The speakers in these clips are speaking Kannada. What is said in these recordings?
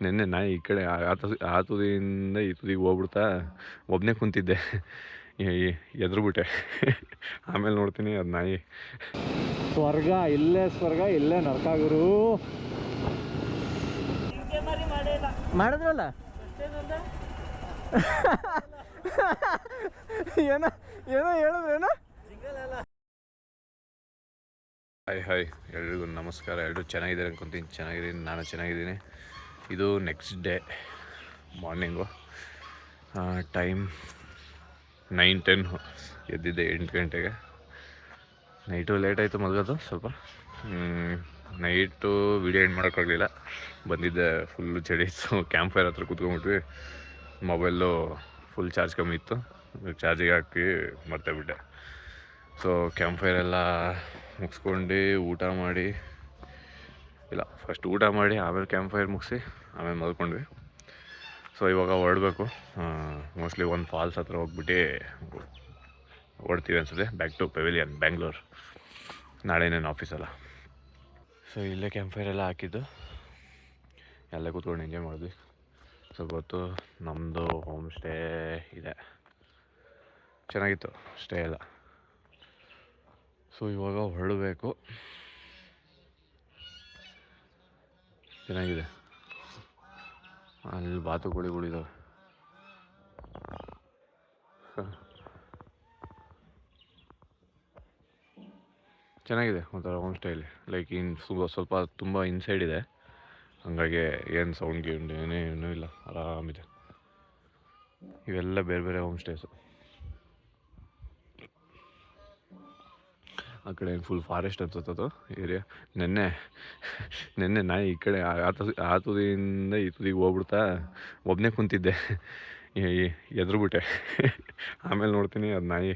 ನೆನ್ನೆ ನಾಯಿ ಈ ಕಡೆ ಆ ತುದಿಯಿಂದ ಈ ತುದಿಗೆ ಹೋಗ್ಬಿಡ್ತಾ ಒಬ್ಬನೇ ಕುಂತಿದ್ದೆ, ಎದ್ರುಬಿಟ್ಟೆ. ಆಮೇಲೆ ನೋಡ್ತೀನಿ ಅದು ನಾಯಿ. ಸ್ವರ್ಗ ಇಲ್ಲೇ ನರಕ ಗುರು. ಮಾಡಿದ್ರಲ್ಲ ಏನೋ ಹೇಳಿದ್ರೇನೋ. ಹಾಯ್ ಎಲ್ರಿಗೂ ನಮಸ್ಕಾರ. ಎಲ್ಲರೂ ಚೆನ್ನಾಗಿದ್ದಾರೆ ಅನ್ಕೊತೀನಿ. ಚೆನ್ನಾಗಿದ್ದೀನಿ, ನಾನು ಚೆನ್ನಾಗಿದ್ದೀನಿ. ಇದು ನೆಕ್ಸ್ಟ್ ಡೇ ಮಾರ್ನಿಂಗು. ಟೈಮ್ 9:10. ಎದ್ದಿದ್ದೆ 8 ಗಂಟೆಗೆ. ನೈಟು ಲೇಟ್ ಆಯಿತು ಮಲಗೋದು ಸ್ವಲ್ಪ. ನೈಟು ವೀಡಿಯೋ ಎಂಡ್ ಮಾಡೋಕ್ಕಾಗಲಿಲ್ಲ, ಬಂದಿದ್ದೆ ಫುಲ್ಲು ಚಳಿ ಇತ್ತು. ಕ್ಯಾಂಪ್ ಫೈರ್ ಹತ್ರ ಕೂತ್ಕೊಂಡ್ಬಿಟ್ವಿ. ಮೊಬೈಲು ಫುಲ್ ಚಾರ್ಜ್ ಕಮ್ಮಿ ಇತ್ತು, ಚಾರ್ಜಿಗೆ ಹಾಕಿ ಮರ್ತೇಬಿಟ್ಟೆ. ಸೊ ಕ್ಯಾಂಪ್ ಫೈರ್ ಎಲ್ಲ ಮುಗಿಸ್ಕೊಂಡು ಊಟ ಮಾಡಿ, ಇಲ್ಲ ಫಸ್ಟ್ ಊಟ ಮಾಡಿ ಆಮೇಲೆ ಕ್ಯಾಂಪ್ ಫೈರ್ ಮುಗಿಸಿ ಆಮೇಲೆ ಮಲ್ಕೊಂಡ್ವಿ. ಸೊ ಇವಾಗ ಹೊರಡಬೇಕು. ಮೋಸ್ಟ್ಲಿ ಒಂದು ಫಾಲ್ಸ್ ಹತ್ರ ಹೋಗ್ಬಿಟ್ಟು ಹೊಡ್ತೀವಿ ಅನ್ಸುತ್ತೆ. Back to pavilion Bangalore. ನಾಳೆನೇನು ಆಫೀಸಲ್ಲ. ಸೊ ಇಲ್ಲೇ ಕ್ಯಾಂಪ್ ಫೈರ್ ಎಲ್ಲ ಹಾಕಿದ್ದು, ಎಲ್ಲ ಕೂತ್ಕೊಂಡು ಎಂಜಾಯ್ ಮಾಡಿದ್ವಿ ಸ್ವಲ್ಪ ಹೊತ್ತು. ನಮ್ಮದು ಹೋಮ್ ಸ್ಟೇ ಇದೆ, ಚೆನ್ನಾಗಿತ್ತು ಸ್ಟೇ ಎಲ್ಲ. ಸೊ ಇವಾಗ ಹೊರಡಬೇಕು. ಚೆನ್ನಾಗಿದೆ, ಅಲ್ಲಿ ಬಾತುಕೋಳಿಗಳಿದ್ದಾವೆ. ಚೆನ್ನಾಗಿದೆ ಒಂಥರ ಹೋಮ್ ಸ್ಟೇಲಿ. ಲೈಕ್ ಸ್ವಲ್ಪ ತುಂಬ ಇನ್ಸೈಡ್ ಇದೆ, ಹಾಗಾಗಿ ಏನು ಸೌಂಡ್ ಗೀಂಡ್ ಏನೂ ಇಲ್ಲ, ಆರಾಮಿದೆ. ಇವೆಲ್ಲ ಬೇರೆ ಬೇರೆ ಹೋಮ್ ಸ್ಟೇಸು. ಆ ಕಡೆ ಏನು ಫುಲ್ ಫಾರೆಸ್ಟ್ ಅನ್ಸುತ್ತದು ಏರಿಯಾ. ನೆನ್ನೆ ನಾಯಿ ಈ ಕಡೆ ಆ ತುದಿಯಿಂದ ಈ ತುದಿಗೆ ಹೋಗ್ಬಿಡ್ತಾ ಒಬ್ಬನೇ ಕುಂತಿದ್ದೆ, ಎದ್ರುಬಿಟ್ಟೆ. ಆಮೇಲೆ ನೋಡ್ತೀನಿ ಅದು ನಾಯಿ.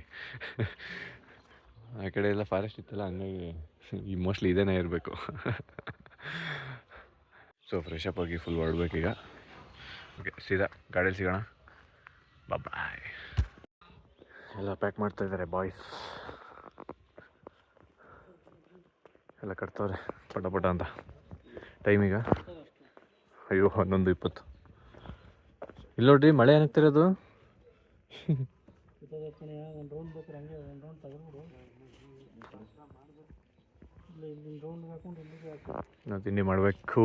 ಆ ಕಡೆ ಎಲ್ಲ ಫಾರೆಸ್ಟ್ ಇತ್ತಲ್ಲ, ಹಂಗಾಗಿ ಈ ಮೋಸ್ಟ್ಲಿ ಇದೇನೇ ಇರಬೇಕು. ಸೊ ಫ್ರೆಶ್ ಅಪ್ ಆಗಿ ಫುಲ್ ಹೊರಡ್ಬೇಕೀಗ. ಓಕೆ, ಸೀದಾ ಗಾಡೀಲಿ ಸಿಗೋಣ. ಬಾಯ್. ಎಲ್ಲ ಪ್ಯಾಕ್ ಮಾಡ್ತಾಯಿದ್ದಾರೆ ಬಾಯ್ಸ್, ಎಲ್ಲ ಕಟ್ತವ್ರೆ ಪಟ ಅಂತ. ಟೈಮೀಗ 11:20. ಇಲ್ಲಿ ನೋಡ್ರಿ, ಮಳೆ ಏನಾಗ್ತಿರೋದು. ನಾವು ತಿಂಡಿ ಮಾಡಬೇಕು.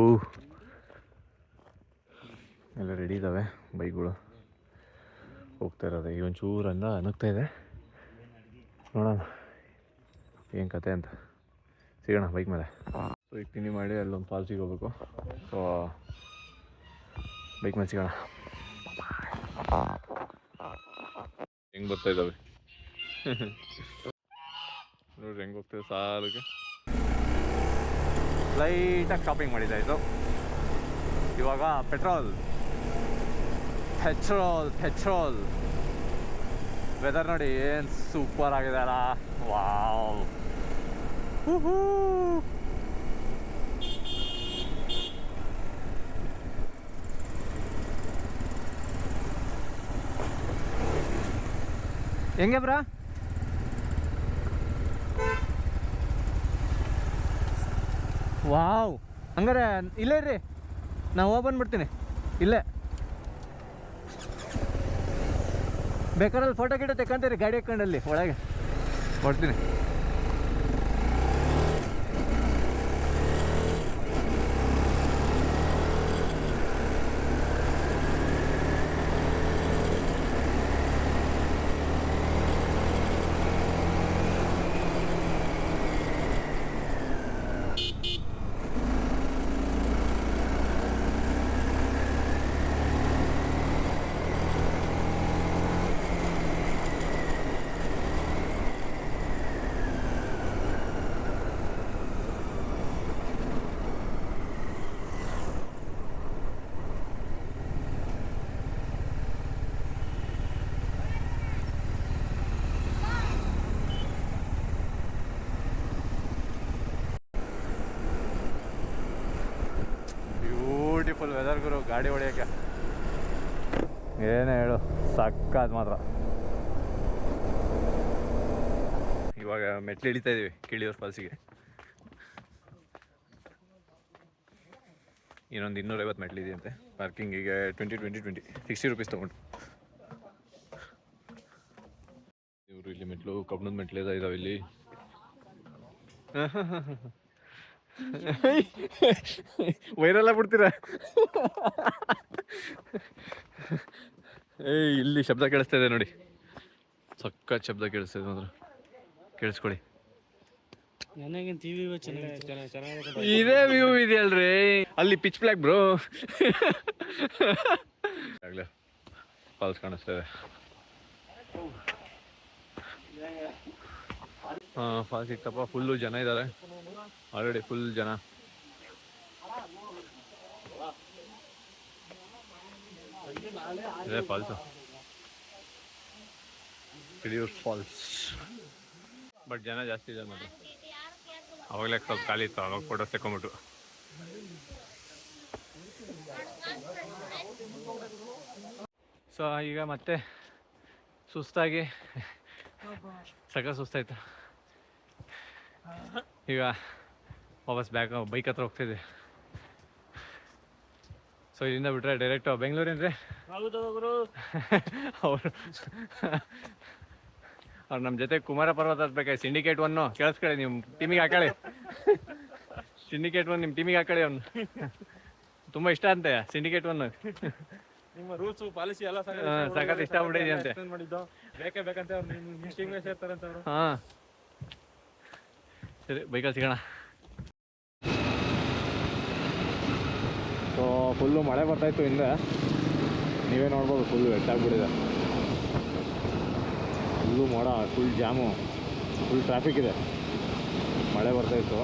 ಎಲ್ಲ ರೆಡಿ ಇದ್ದಾವೆ ಬೈಕ್ಗಳು, ಹೋಗ್ತಾ ಇರೋದೆ. ಈಗ ಒಂಚೂರು ಅನಗ್ತಾ ಇದೆ, ನೋಡೋಣ ಏನು ಕತೆ ಅಂತ. ಸಿಗೋಣ ಬೈಕ್ ಮೇಲೆ. ಸೊ ಈಗ ತಿಂಡಿ ಮಾಡಿ ಅಲ್ಲೊಂದು ಫಾಲ್ಸಿಗೆ ಹೋಗ್ಬೇಕು. ಸೊ ಬೈಕ್ ಮೇಲೆ ಸಿಗೋಣ. ಹೆಂಗೆ ಬರ್ತಾ ಇದ್ದಾವೆ ನೋಡ್ರಿ, ಹೆಂಗೆ ಹೋಗ್ತದೆ ಸಾಲಿಗೆ. ಲೈಟಾಗಿ ಶಾಪಿಂಗ್ ಮಾಡಿದ್ದಾಯಿತು. ಇವಾಗ ಪೆಟ್ರೋಲ್ ವೆದರ್ ನೋಡಿ ಏನು ಸೂಪರ್ ಆಗಿದೆ ಅಲ್ಲ. ವಾವ್, ಹೆಂಗೆ ಬ್ರಾ? ವಾವ್, ಹಂಗಾರೆ ಇಲ್ಲೇ ಇರ್ರಿ, ನಾವು ಹೋಗಿ ಬಂದ್ಬಿಡ್ತೀನಿ. ಇಲ್ಲೇ ಬೇಕಾರಲ್ಲಿ ಫೋಟೋ ಗಿಡ ತೆಕ್ಕಂತೀರಿ ಗಾಡಿ ಹಾಕ್ಕೊಂಡಲ್ಲಿ ಒಳಗೆ ಕೊಡ್ತೀನಿ. ಬ್ಯೂಟಿಫುಲ್ ವೆದರ್ ಗುರು, ಗಾಡಿ ಹೊಡೆಯೋಕ್ಕೆ ಏನೇ ಹೇಳು, ಸಕ್ಕತ್ ಮಾತ್ರ. ಇವಾಗ ಮೆಟ್ಲು ಹಿಡಿತಾ ಇದೀವಿ ಕಿಳಿಯೂರು ಫಾಲ್ಸಿಗೆ. ಇನ್ನೊಂದು 250 ಮೆಟ್ಲಿದೆಯಂತೆ ಪಾರ್ಕಿಂಗಿಗೆ. 60 ರೂಪೀಸ್ ತೊಗೊಂಡು ಇವರು ಇಲ್ಲಿ ಮೆಟ್ಲು ಕಬ್ಬಣದ ಮೆಟ್ಲು ಇದಾವೆ ಇಲ್ಲಿ. ವೈರಲ್ಲ ಬಿಡ್ತೀರಾ? ಇಲ್ಲಿ ಶಬ್ದ ಕೇಳಿಸ್ತಾ ಇದೆ ನೋಡಿ, ಸಖತ್ ಶಬ್ದ ಕೇಳಿಸ್ತಾ ಇದೆ ಮಾತ್ರ, ಕೇಳಿಸ್ಕೊಳ್ಳಿ. ಇದೇ ವ್ಯೂ ಇದೆಯಲ್ರಿ ಅಲ್ಲಿ, ಪಿಚ್ ಬ್ಲ್ಯಾಕ್ ಬ್ರೋ. ಆಗ್ಲೇ ಫಾಲ್ಸ್ ಕಾಣಿಸ್ತಾ ಇದೆ. ಫಾಲ್ಸ್ ಸಿಕ್ತಪ್ಪ. ಫುಲ್ಲು ಜನ ಇದ್ದಾರೆ ಆಲ್ರೆಡಿ, ಫುಲ್ ಜನ. ಇದೇ ಫಾಲ್ಸು, ಹಿರಿಯೂರು ಫಾಲ್ಸ್. ಬಟ್ ಜನ ಜಾಸ್ತಿ ಇದೆ ನೋಡಿ. ಅವಾಗಲೇ ಸ್ವಲ್ಪ ಖಾಲಿ ಇತ್ತು, ಅವಾಗ ಫೋಟೋಸ್ ತೆಕೊಂಬಿಟ್ಟು. ಸೊ ಈಗ ಮತ್ತೆ ಸುಸ್ತಾಗಿ ಸುಸ್ತಾಯ್ತು. ಈಗ ವಾಪಸ್ ಬೈಕ್ ಹತ್ರ ಹೋಗ್ತಿದ್ದೆ. ಸೊ ಇಲ್ಲಿಂದ ಬಿಟ್ರೆ ಡೈರೆಕ್ಟ್ ಬೆಂಗಳೂರೇನ್ರಿ? ಅವರು ನಮ್ಮ ಜೊತೆ ಕುಮಾರ ಪರ್ವತ ಹತ್ಬೇಕಾಗಿ ಸಿಂಡಿಕೇಟ್ 1 ಕೇಳಿಸ್ಕೊಳ್ಳಿ, ನಿಮ್ಮ ಟೀಮಿಗೆ ಹಾಕೊಳ್ಳಿ. ಸಿಂಡಿಕೇಟ್ 1 ನಿಮ್ಮ ಟೀಮಿಗೆ ಹಾಕೊಳ್ಳಿ. ಅವ್ನು ತುಂಬ ಇಷ್ಟ ಅಂತೆ ಸಿಂಡಿಕೇಟ್ 1. ನಿಮ್ಮ ರೂಲ್ಸ್ ಪಾಲಿಸಿ ಎಲ್ಲ ಸಖತ್ ಇಷ್ಟ ಆಗ್ಬಿಟ್ಟಿದೆ ಅಂತೆ. ಬೇಕೇ ಬೇಕಂತ ಸೇರ್ತಾರಂತ ಅವರು. ಹಾಂ ಸರಿ, ಬೈಕಲ್ಲಿ ಸಿಗೋಣ. ಸೊ ಫುಲ್ಲು ಮಳೆ ಬರ್ತಾಯಿತ್ತು ಹಿಂದೆ, ನೀವೇ ನೋಡ್ಬೋದು. ಫುಲ್ಲು ವೆಟ್ಟಾಗ್ಬಿಟ್ಟಿದೆ, ಫುಲ್ಲು ಮೋಡ, ಫುಲ್ ಜಾಮು, ಫುಲ್ ಟ್ರಾಫಿಕ್ ಇದೆ. ಮಳೆ ಬರ್ತಾಯಿತ್ತು.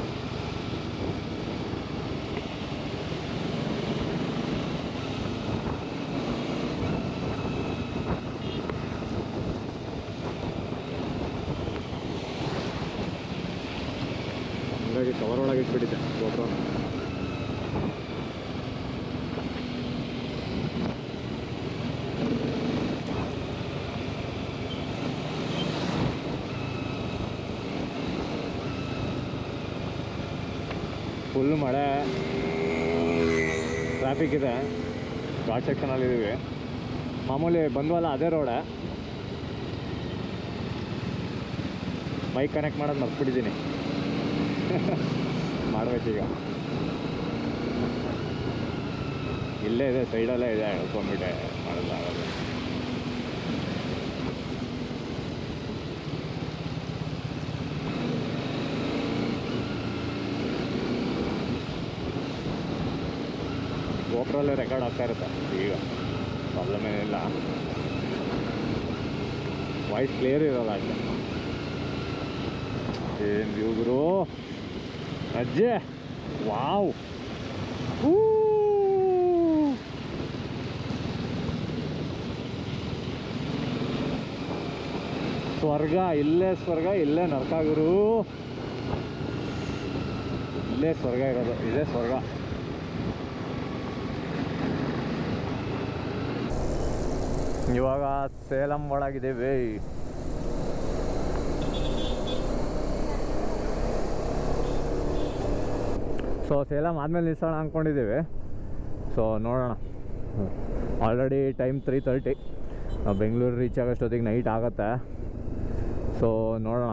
ಹಾಗಾಗಿ ಕವರ್ ಒಳಗೆ ಇಟ್ಬಿಟ್ಟಿದ್ದೆ ಫೋಟೋ. ಫುಲ್ ಮಳೆ, ಟ್ರಾಫಿಕ್ ಇದೆ, ಘಾಟ್ ಸೆಕ್ಷನಲ್ಲಿ ಇದ್ದೀವಿ. ಮಾಮೂಲಿ ಬಂದ್ವಲ್ಲ ಅದೇ ರೋಡೆ. ಬೈಕ್ ಕನೆಕ್ಟ್ ಮಾಡೋದು ಮರ್ತ್ಬಿಟ್ಟಿದ್ದೀನಿ. ಮಾಡಬೇಕೀಗ. ಇಲ್ಲೇ ಇದೆ, ಸೈಡಲ್ಲೇ ಇದೆ, ಹೇಳ್ಕೊಂಬಿಟ್ಟೆ ಮಾಡೋದಾಗಲ್ಲ. ಗೋಪ್ರಲ್ಲೇ ರೆಕಾರ್ಡ್ ಆಗ್ತಾ ಇರುತ್ತೆ ಈಗ, ಪ್ರಾಬ್ಲಮ್ ಏನಿಲ್ಲ. ವಾಯ್ಸ್ ಕ್ಲಿಯರ್ ಇರೋಲ್ಲ ಅಷ್ಟೇ. ಏನು ವ್ಯೂ ಗುರು, ಅಜ್ಜೆ, ವಾವ್. ಸ್ವರ್ಗ, ಇಲ್ಲೇ ಸ್ವರ್ಗ, ಇಲ್ಲೇ ನರಕ ಗುರು. ಇಲ್ಲೇ ಸ್ವರ್ಗ ಇರೋದು, ಇದೇ ಸ್ವರ್ಗ. ಇವಾಗ ಸೇಲಂ ಒಳಗಿದ್ದೀವಿ. ಸೊ ಸೇಲಂ ಆದಮೇಲೆ ನಿಲ್ಸೋಣ ಅಂದ್ಕೊಂಡಿದ್ದೀವಿ. ಸೊ ನೋಡೋಣ, ಆಲ್ರೆಡಿ ಟೈಮ್ 3:30. ನಾವು ಬೆಂಗಳೂರು ರೀಚ್ ಆಗೋಷ್ಟೊತ್ತಿಗೆ ನೈಟ್ ಆಗುತ್ತೆ. ಸೊ ನೋಡೋಣ.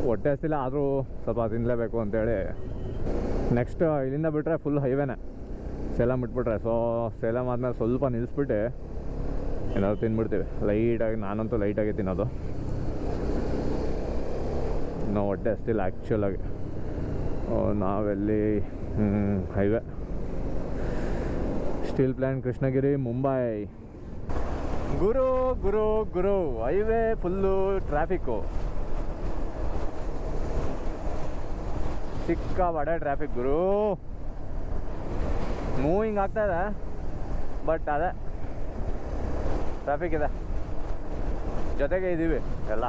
ಹೊಟ್ಟೆ ಹಸಿಲ್ಲ, ಆದರೂ ಸ್ವಲ್ಪ ತಿನ್ನಲೇಬೇಕು ಅಂತೇಳಿ. ನೆಕ್ಸ್ಟ್ ಇಲ್ಲಿಂದ ಬಿಟ್ಟರೆ ಫುಲ್ ಹೈವೇನೆ ಸೇಲಂ ಬಿಟ್ಬಿಟ್ರೆ. ಸೊ ಸೇಲಂ ಆದಮೇಲೆ ಸ್ವಲ್ಪ ನಿಲ್ಲಿಸ್ಬಿಟ್ಟು ಏನಾದ್ರು ತಿಂದ್ಬಿಡ್ತೀವಿ ಲೈಟಾಗಿ. ನಾನಂತೂ ಲೈಟಾಗಿ ತಿನ್ನೋದು, ಇನ್ನೂ ಹೊಟ್ಟೆ ಹಸ್ತಿಲ್ಲ ಆ್ಯಕ್ಚುಲಾಗಿ. ನಾವೆಲ್ಲಿ highway steel plant Krishnagiri Mumbai. ಗುರು ಗುರು ಗುರು ಹೈವೇ ಫುಲ್ಲು ಟ್ರಾಫಿಕ್ಕು, ಸಿಕ್ಕಾಪಟ್ಟೆ ಟ್ರಾಫಿಕ್ ಗುರು. ಮೂವಿಂಗ್ ಆಗ್ತಾಯಿದೆ, ಬಟ್ ಅದೇ ಟ್ರಾಫಿಕ್ ಇದೆ. ಜೊತೆಗೆ ಇದ್ದೀವಿ ಎಲ್ಲ.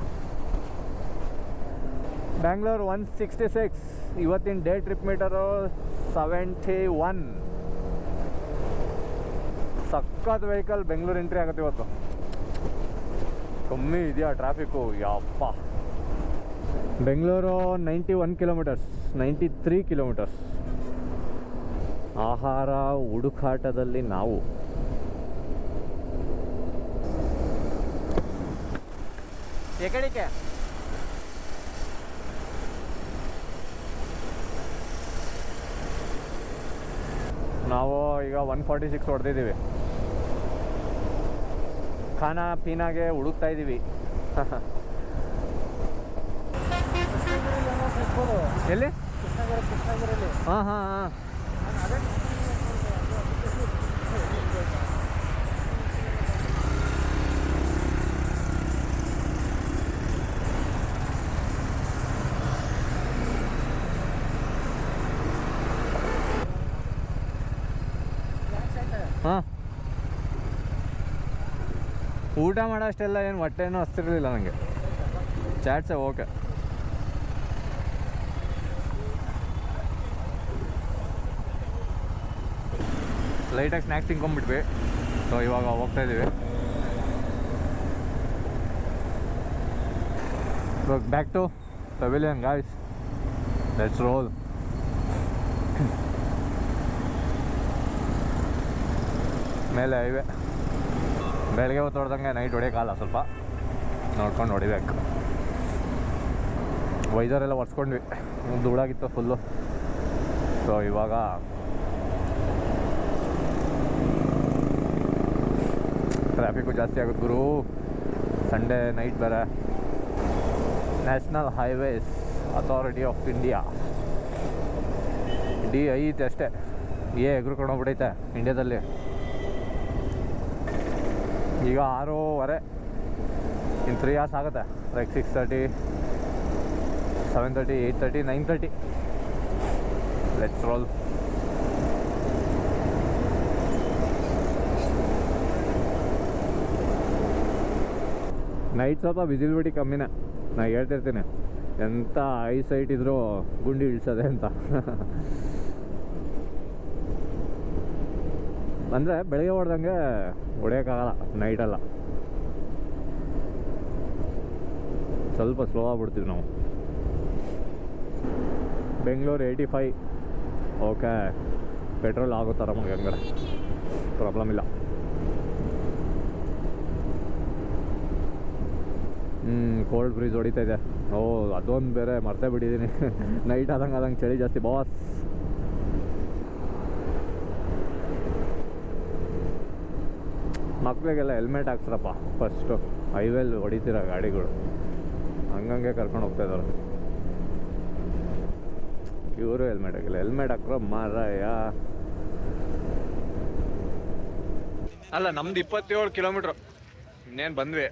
ಬ್ಯಾಂಗ್ಳೂರು 166, ಇವತ್ತಿನ ಡೇ ಟ್ರಿಪ್ ಮೀಟರು 71. ಸಖತ್ ವೆಹಿಕಲ್ ಬೆಂಗಳೂರು ಎಂಟ್ರಿ ಆಗುತ್ತೆ ಇವತ್ತು. ಕಮ್ಮಿ ಇದೆಯಾ ಟ್ರಾಫಿಕ್ಕು, ಯಪ್ಪ. ಬೆಂಗಳೂರು 91 ಕಿಲೋಮೀಟರ್ಸ್. 93 ಕಿಲೋಮೀಟರ್ಸ್. ಆಹಾರ ಹುಡುಕಾಟದಲ್ಲಿ ನಾವು ಎಕಡಿಕೆ ನಾವು ಈಗ 146 ಹೊಡೆದಿದ್ದೀವಿ. ಖಾನಾ ಪೀನಾಗೆ ಹುಡುಕ್ತಾ ಇದ್ದೀವಿ. ಎಲ್ಲಿ? ಹಾಂ ಹಾಂ ಹಾಂ. ಹಾಂ, ಊಟ ಮಾಡೋ ಅಷ್ಟೆಲ್ಲ ಏನು ಹೊಟ್ಟೆನೂ ಹಸ್ತಿರ್ಲಿಲ್ಲ ನನಗೆ. ಚಾಟ್ಸೆ ಓಕೆ. ಲೈಟಾಗಿ ಸ್ನ್ಯಾಕ್ಸ್ ತಿನ್ಕೊಂಬಿಟ್ವಿ. ಸೊ ಇವಾಗ ಹೋಗ್ತಾ ಇದ್ದೀವಿ. Back to pavilion guys. Let's roll. ಮೇಲೆ ಹೈವೇ. ಬೆಳಗ್ಗೆ ಹೊತ್ತು ಹೊಡೆದಂಗೆ ನೈಟ್ ಹೊಡೆಯೋಕ್ಕಲ್ಲ, ಸ್ವಲ್ಪ ನೋಡ್ಕೊಂಡು ಹೊಡಿಬೇಕು. ವೈಸರೆಲ್ಲ ಒರೆಸ್ಕೊಂಡ್ವಿ, ಧೂಳಾಗಿತ್ತು ಫುಲ್ಲು. ಸೊ ಇವಾಗ ಟ್ರಾಫಿಕ್ಕು ಜಾಸ್ತಿ ಆಗುತ್ತೆ ಗುರು. ಸಂಡೇ ನೈಟ್ ಬೇರೆ. National Highways Authority of India, ಡಿ ಐತೆ ಅಷ್ಟೇ. ಎಗ್ರುಕೊಂಡು ಹೋಗ್ಬಿಟ್ಟೈತೆ ಇಂಡಿಯಾದಲ್ಲಿ. ಈಗ 6:15. ಇನ್ನು 3 hours ಆಗುತ್ತೆ. ಲೈಕ್ 6:30, 7:30, 8:30, 9:30. Let's roll. ನೈಟ್ ಸ್ವಲ್ಪ ವಿಸಿಬಿಲಿಟಿ ಕಮ್ಮಿನೇ. ನಾನು ಹೇಳ್ತಿರ್ತೀನಿ, ಎಂಥ ಐ ಸೈಟ್ ಇದ್ರೂ ಗುಂಡಿ ಇಳಿಸೋದೆ ಅಂತ. ಅಂದರೆ ಬೆಳಗ್ಗೆ ಹೊಡೆದಂಗೆ ಹೊಡೆಯೋಕ್ಕಾಗಲ್ಲ ನೈಟೆಲ್ಲ. ಸ್ವಲ್ಪ ಸ್ಲೋ ಆಗ್ಬಿಡ್ತೀವಿ ನಾವು. ಬೆಂಗಳೂರು 85. ಓಕೆ, ಪೆಟ್ರೋಲ್ ಆಗುತ್ತಾರ ನಮಗೆ, ಹಂಗಾರೆ ಪ್ರಾಬ್ಲಮ್ ಇಲ್ಲ. ಕೋಲ್ಡ್ ಬ್ರೀಸ್ ಹೊಡಿತಾ ಇದೆ. ಓ, ಅದೊಂದು ಬೇರೆ ಮರ್ತೇ ಬಿಟ್ಟಿದ್ದೀನಿ. ನೈಟ್ ಆದಂಗೆ ಚಳಿ ಜಾಸ್ತಿ ಬಾಸ್. ಮಕ್ಕಳಿಗೆಲ್ಲ ಹೆಲ್ಮೆಟ್ ಹಾಕ್ಸ್ರಪ್ಪ ಫಸ್ಟು. ಹೈವೇಲಿ ಹೊಡಿತೀರ ಗಾಡಿಗಳು, ಹಂಗಂಗೆ ಕರ್ಕೊಂಡು ಹೋಗ್ತಾಯಿದ್ದಾರೆ. ಇವರು ಹೆಲ್ಮೆಟ್ ಹಾಕಿಲ್ಲ. ಹೆಲ್ಮೆಟ್ ಹಾಕ್ರೋ ಮಾರಾಯ. ಅಲ್ಲ, ನಮ್ದು 27 ಕಿಲೋಮೀಟ್ರು. ಇನ್ನೇನು ಬಂದ್ವಿ.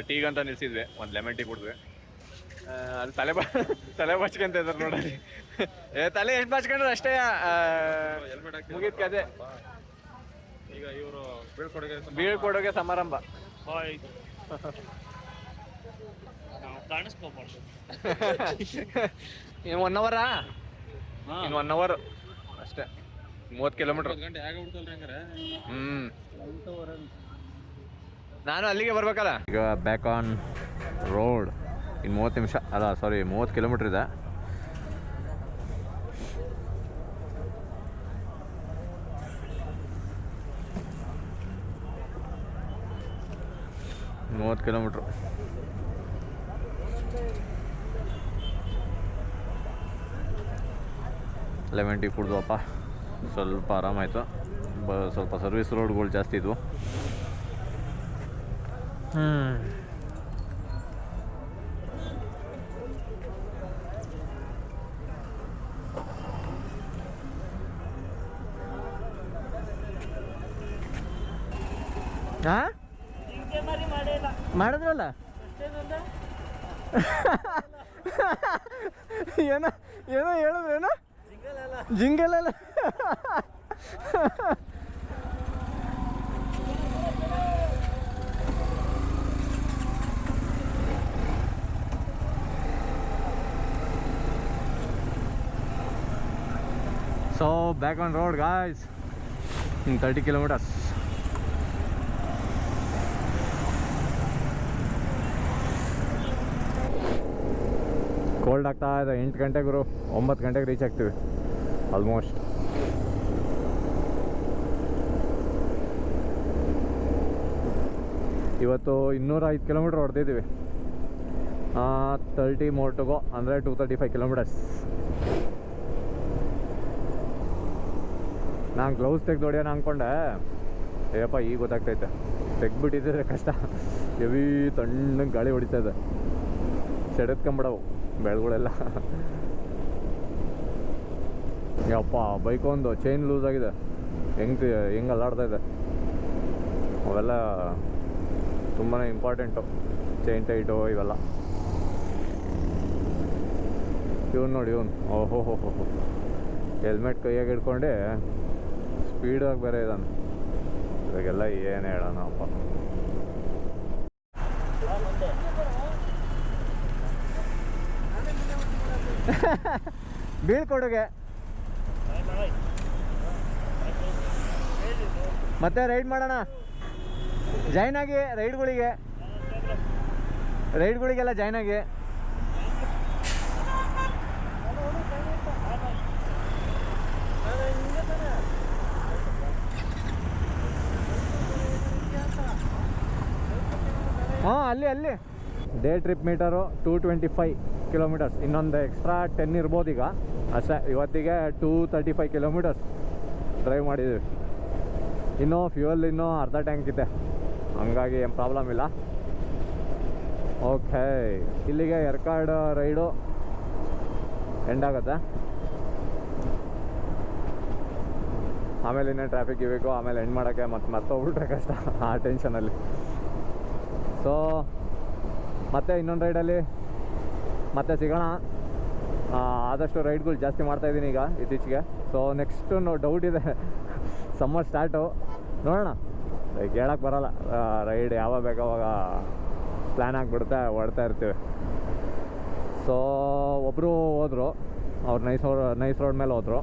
ಟೀಗಂತ ನಿಲ್ಸಿದ್ವಿ, ಒಂದು ಲೆಮನ್ ಟೀ ಕುಡಿದ್ವಿ. ಅದು ತಲೆ ಬಚ್ಕೊಂತ ಇದ್ದಾರೆ ನೋಡ್ರಿ. ತಲೆ ಎಷ್ಟು ಬಚ್ಕೊಂಡ್ರೆ ಅಷ್ಟೇ ಮುಗಿದ್ಕೆ. ಅದೇ ಈಗ ಇವರು ಬೀಳ್ಕೊಡೋಗೆ ಸಮಾರಂಭ. ಇನ್ನು 1 hour. ಇನ್ನು 1 hour ಅಷ್ಟೇ. 30 ಕಿಲೋಮೀಟ್ರ್. ನಾನು ಅಲ್ಲಿಗೆ ಬರ್ಬೇಕಲ್ಲ. ಈಗ ಬ್ಯಾಕ್ ಆನ್ ರೋಡ್. ಇನ್ನು 30 ನಿಮಿಷ ಅಲ್ಲ, ಸಾರಿ 30 ಕಿಲೋಮೀಟ್ರ್ ಇದೆ. ಕಿಲೋಮೀಟ್ರು. ಲೆಮನ್ ಟೀ ಕುಡ್ದವಪ್ಪ, ಸ್ವಲ್ಪ ಆರಾಮಾಯಿತು. ಸ್ವಲ್ಪ ಸರ್ವಿಸ್ ರೋಡ್ಗಳು ಜಾಸ್ತಿ ಇದ್ವು. ಹಾಂ, ಮಾಡಿದ್ರಲ್ಲ. ಏನೋ ಹೇಳಿದ್ರೇನೋ ಜಿಂಗಲಲ್ಲ. So back on road guys in 30 kilometers. Cold ಆಗ್ತಾ ಇದೆ. 8 ಗಂಟೆಗೆ 9 ಗಂಟೆಗೆ ರೀಚ್ ಆಗ್ತೀವಿ ಆಲ್ಮೋಸ್ಟ್. ಇವತ್ತು 205 ಕಿಲೋಮೀಟ್ರ್ ಹೊಡೆದಿದ್ದೀವಿ. 30 more to go, ಅಂದರೆ 235 ಕಿಲೋಮೀಟರ್ಸ್. ನಾನು ಗ್ಲೌಸ್ ತೆಗೆದು ಹೊಡಿಯೋಣ ಅಂದ್ಕೊಂಡೆ, ಏಪ್ಪ ಈಗ ಗೊತ್ತಾಗ್ತೈತೆ ತೆಗ್ದುಬಿಟ್ಟಿದ್ರೆ ಕಷ್ಟ. ಹೆವಿ ತಣ್ಣಗೆ ಗಾಳಿ ಹೊಡಿತಾಯಿದೆ, ಸೆಡೆತ್ಕೊಂಬಿಡವು ಬೆಳೆಗಳೆಲ್ಲ. ಯಪ್ಪ ಬೈಕೊಂದು ಚೈನ್ ಲೂಸ್ ಆಗಿದೆ, ಹೆಂಗೆ ಅಲ್ಲಾಡ್ತಾ ಇದೆ. ಅವೆಲ್ಲ ತುಂಬಾ ಇಂಪಾರ್ಟೆಂಟು, ಚೈನ್ ಟೈಟು ಇವೆಲ್ಲ. ಇವನು ನೋಡಿ, ಓಹೋ ಹೆಲ್ಮೆಟ್ ಕೈಯಾಗಿ ಹಿಡ್ಕೊಂಡೆ ಸ್ಪೀಡಾಗಿ ಬೇರೆ ಇದ್ದಾನೆ. ಇವಾಗೆಲ್ಲ ಏನು ಹೇಳೋಣ ಅಪ್ಪ. ಬೀಳ್ಕೊಡುಗೆ ಮತ್ತೆ ರೈಡ್ ಮಾಡೋಣ, ಜಾಯ್ನ್ ಆಗಿ ರೈಡ್ಗಳಿಗೆಲ್ಲ ಜಾಯ್ನ್ ಆಗಿ. ಹಾಂ ಅಲ್ಲಿ ಡೇ ಟ್ರಿಪ್ ಮೀಟರು 225 ಕಿಲೋಮೀಟರ್ಸ್. ಇನ್ನೊಂದು ಎಕ್ಸ್ಟ್ರಾ 10 ಇರ್ಬೋದು ಈಗ ಅಷ್ಟೇ. ಇವತ್ತಿಗೆ 235 ಕಿಲೋಮೀಟರ್ಸ್ ಡ್ರೈವ್ ಮಾಡಿದ್ದೀವಿ. ಇನ್ನೂ ಫ್ಯೂಯಲ್ ಇನ್ನೂ ಅರ್ಧ ಟ್ಯಾಂಕ್ ಇದೆ, ಹಂಗಾಗಿ ಏನು ಪ್ರಾಬ್ಲಮ್ ಇಲ್ಲ. ಓಕೆ, ಇಲ್ಲಿಗೆ ಎರ್ಕಾಡ್ ರೈಡು ಎಂಡ್ ಆಗುತ್ತೆ. ಆಮೇಲೆ ಇನ್ನೇ ಟ್ರಾಫಿಕ್ ಇರಬೇಕು, ಆಮೇಲೆ ಎಂಡ್ ಮಾಡೋಕ್ಕೆ ಮತ್ತೆ ಹೋಗ್ಬಿಟ್ರೆ ಕಷ್ಟ ಆ ಟೆನ್ಷನಲ್ಲಿ. ಸೊ ಮತ್ತೆ ಇನ್ನೊಂದು ರೈಡಲ್ಲಿ ಮತ್ತೆ ಸಿಗೋಣ. ಆದಷ್ಟು ರೈಡ್ಗಳು ಜಾಸ್ತಿ ಮಾಡ್ತಾಯಿದ್ದೀನಿ ಈಗ ಇತ್ತೀಚೆಗೆ. ಸೊ ನೆಕ್ಸ್ಟು ಡೌಟ್ ಇದೆ, ಸಮ್ಮರ್ ಸ್ಟಾರ್ಟು, ನೋಡೋಣ. ಲೈಕ್ ಹೇಳಕ್ಕೆ ಬರೋಲ್ಲ, ರೈಡ್ ಯಾವಾಗ ಬೇಕಾವಾಗ ಪ್ಲ್ಯಾನ್ ಆಗಿಬಿಡುತ್ತೆ, ಹೊಡ್ತಾ ಇರ್ತೀವಿ. ಸೊ ಒಬ್ಬರು ಹೋದರು, ಅವ್ರು ನೈಸ್ ರೋಡ್ ಮೇಲೆ ಹೋದರು.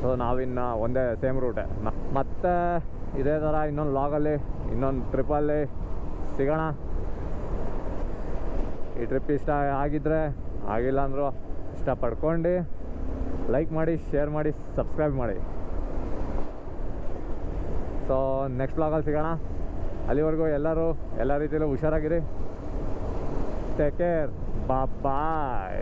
ಸೊ ನಾವಿನ್ನು ಒಂದೇ ಸೇಮ್ ರೂಟೆ. ಮತ್ತು ಇದೇ ಥರ ಇನ್ನೊಂದು ಲಾಗಲ್ಲಿ ಇನ್ನೊಂದು ಟ್ರಿಪ್ಪಲ್ಲಿ ಸಿಗೋಣ. ಈ ಟ್ರಿಪ್ ಇಷ್ಟ ಆಗಿದ್ದರೆ, ಆಗಿಲ್ಲ ಅಂದರೂ ಇಷ್ಟಪಡ್ಕೊಂಡು ಲೈಕ್ ಮಾಡಿ, ಶೇರ್ ಮಾಡಿ, ಸಬ್ಸ್ಕ್ರೈಬ್ ಮಾಡಿ. ಸೊ ನೆಕ್ಸ್ಟ್ ಬ್ಲಾಗಲ್ಲಿ ಸಿಗೋಣ. ಅಲ್ಲಿವರೆಗೂ ಎಲ್ಲರೂ ಎಲ್ಲ ರೀತಿಯಲ್ಲೂ ಹುಷಾರಾಗಿರಿ. ಟೇಕ್ ಕೇರ್, ಬಾಯ್.